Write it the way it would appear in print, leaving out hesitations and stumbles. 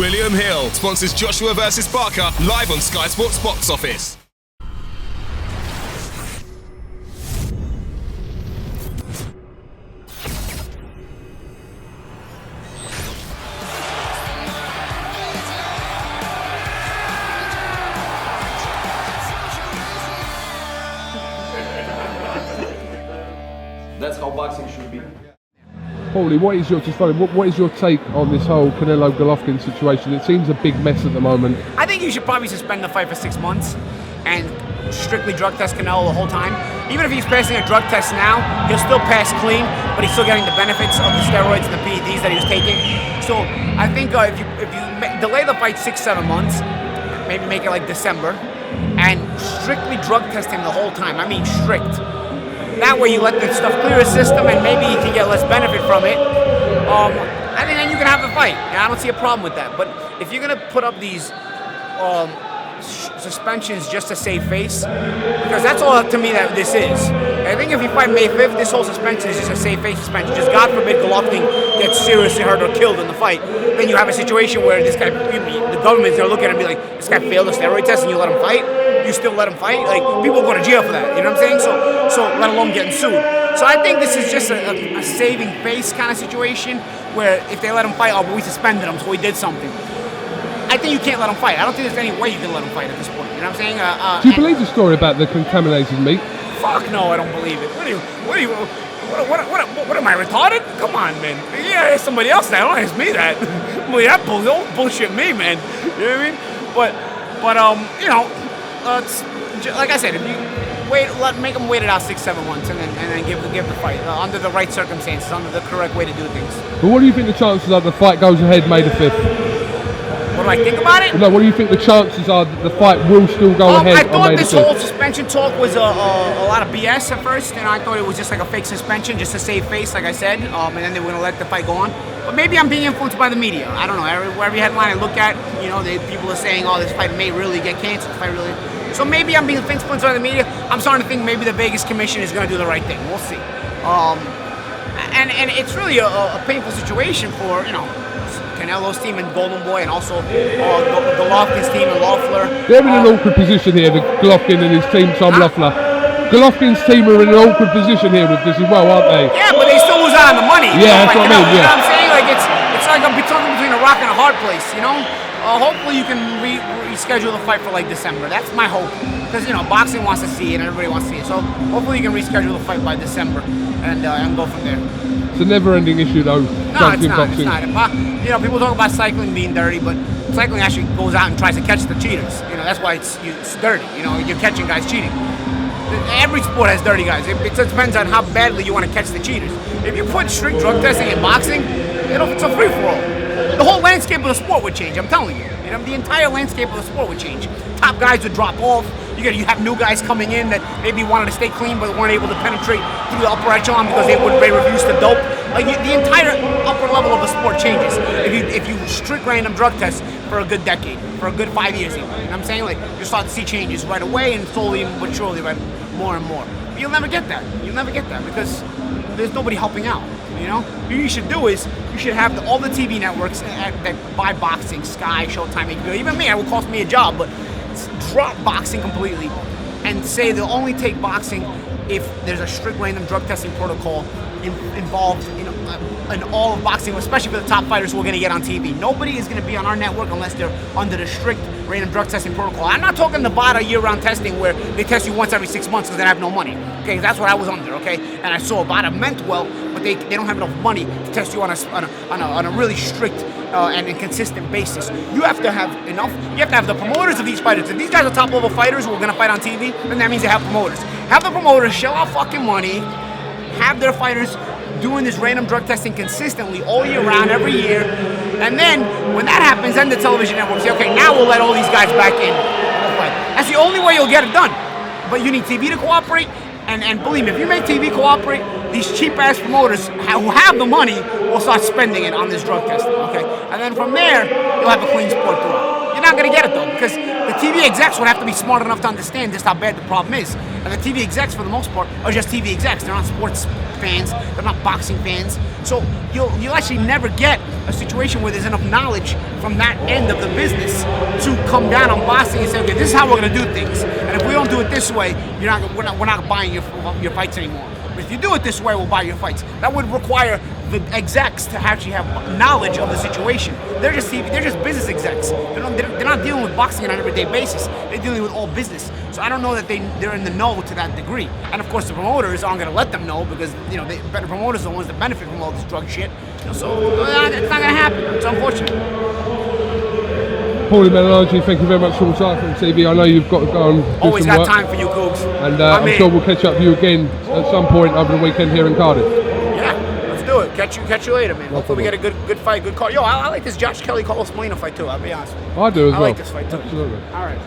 William Hill sponsors Joshua vs Barker live on Sky Sports Box Office. That's how boxing should be. Paulie, what is your take on this whole Canelo-Golovkin situation? It seems a big mess at the moment. I think you should probably suspend the fight for 6 months and strictly drug test Canelo the whole time. Even if he's passing a drug test now, he'll still pass clean, but he's still getting the benefits of the steroids and the PEDs that he was taking. So I think if you delay the fight 6-7 months, maybe make it like December, and strictly drug test him the whole time. I mean strict. That way you let the stuff clear his system and maybe he can get less benefit from it. I think then you can have the fight. And I don't see a problem with that. But if you're going to put up these suspensions just to save face, because that's all to me that this is. I think if you fight May 5th, this whole suspension is just a save face suspension. Just God forbid Golovkin gets seriously hurt or killed in the fight. Then you have a situation where this guy, the government's going to look at him and be like, this guy failed the steroid test and you let him fight? You still let him fight? Like, people go to jail for that, you know what I'm saying? So let alone getting sued. So I think this is just a saving face kind of situation where if they let him fight, oh, but we suspended him, so we did something. I think you can't let him fight. I don't think there's any way you can let him fight at this point, you know what I'm saying? Do you believe the story about the contaminated meat? Fuck no, I don't believe it. What am I, retarded? Come on, man. Yeah, ask somebody else that. Don't ask me that. Don't bullshit me, man. You know what I mean? But you know, like I said, if you make them wait it out 6-7 months, and then give the fight under the right circumstances, under the correct way to do things. But what do you think the chances are the fight goes ahead May the 5th? What do I think about it? No, what do you think the chances are that the fight will still go ahead? I thought on May this the 5th? whole suspension talk was a lot of BS at first, and I thought it was just like a fake suspension, just to save face, like I said, and then they were going to let the fight go on. But maybe I'm being influenced by the media. I don't know. Every headline I look at, you know, people are saying, oh, this fight may really get canceled. This fight really. So maybe I'm being influenced by the media. I'm starting to think maybe the Vegas Commission is going to do the right thing. We'll see. And it's really a painful situation for, you know, Canelo's team and Golden Boy, and also Golovkin's team and Loeffler. They're in an awkward position here, the Golovkin and his team, Tom Loeffler. Golovkin's team are in an awkward position here with this as well, aren't they? Yeah, but they still lose out on the money. Yeah, that's what I mean, You know what I'm saying? Like, it's like I'm talking between a rock and a hard place, you know? Hopefully you can reschedule the fight for like December. That's my hope. Because, you know, boxing wants to see it and everybody wants to see it. So hopefully you can reschedule the fight by December and go from there. It's a never-ending issue, though. No, it's not. You know, people talk about cycling being dirty, but cycling actually goes out and tries to catch the cheaters. You know, that's why it's dirty. You know, you're catching guys cheating. Every sport has dirty guys. It depends on how badly you want to catch the cheaters. If you put strict drug testing in boxing, it's a free-for-all. The whole landscape of the sport would change, I'm telling you. You know, the entire landscape of the sport would change. Top guys would drop off. You have new guys coming in that maybe wanted to stay clean but weren't able to penetrate through the upper echelon because they refused to dope. Like, the entire upper level of the sport changes if you strict random drug tests for a good decade, for a good 5 years even. You know what I'm saying? Like, you start to see changes right away and slowly but surely, right, more and more. But you'll never get that. You'll never get that because there's nobody helping out. You know, what you should do is you should have all the TV networks that buy boxing, Sky, Showtime, HBO. Even me, it will cost me a job, but drop boxing completely and say they'll only take boxing if there's a strict random drug testing protocol involved in all of boxing, especially for the top fighters who are going to get on TV. Nobody is going to be on our network unless they're under the strict random drug testing protocol. I'm not talking Nevada year-round testing where they test you once every 6 months because they have no money. Okay, that's what I was under. Okay, and I saw Nevada meant well, but they don't have enough money to test you on a really strict and inconsistent basis. You have to have enough. You have to have the promoters of these fighters. If these guys are top-level fighters who are going to fight on TV, then that means they have promoters. Have the promoters shell out fucking money, have their fighters doing this random drug testing consistently all year round, every year, and then when that happens, then the television networks say, okay, now we'll let all these guys back in. That's the only way you'll get it done. But you need TV to cooperate, and believe me, if you make TV cooperate, these cheap-ass promoters who have the money will start spending it on this drug testing, okay? And then from there, you'll have a clean sport throughout. You're not going to get it, though, because the TV execs would have to be smart enough to understand just how bad the problem is. And the TV execs, for the most part, are just TV execs. They're not sports fans. They're not boxing fans. So you'll actually never get a situation where there's enough knowledge from that end of the business to come down on boxing and say, okay, this is how we're going to do things. And if we don't do it this way, we're not buying your fights anymore. But if you do it this way, we'll buy your fights. That would require the execs to actually have knowledge of the situation. They're just business execs. They're not dealing with boxing on an everyday basis. They're dealing with all business. So I don't know that they're in the know to that degree. And of course, the promoters aren't going to let them know because better promoters are the ones that benefit from all this drug shit. So it's not going to happen. It's unfortunate. Paulie Malignaggi, thank you very much for your time from TV. I know you've got to go and do Always some got work. time for you, Cougs. And I'm sure we'll catch up with you again at some point over the weekend here in Cardiff. Yeah, let's do it. Catch you later, man. Hopefully we get a good fight, good call. Yo, I like this Josh Kelly Carlos Molina fight too. I'll be honest with you. I do as well. I like this fight too. Absolutely. All right.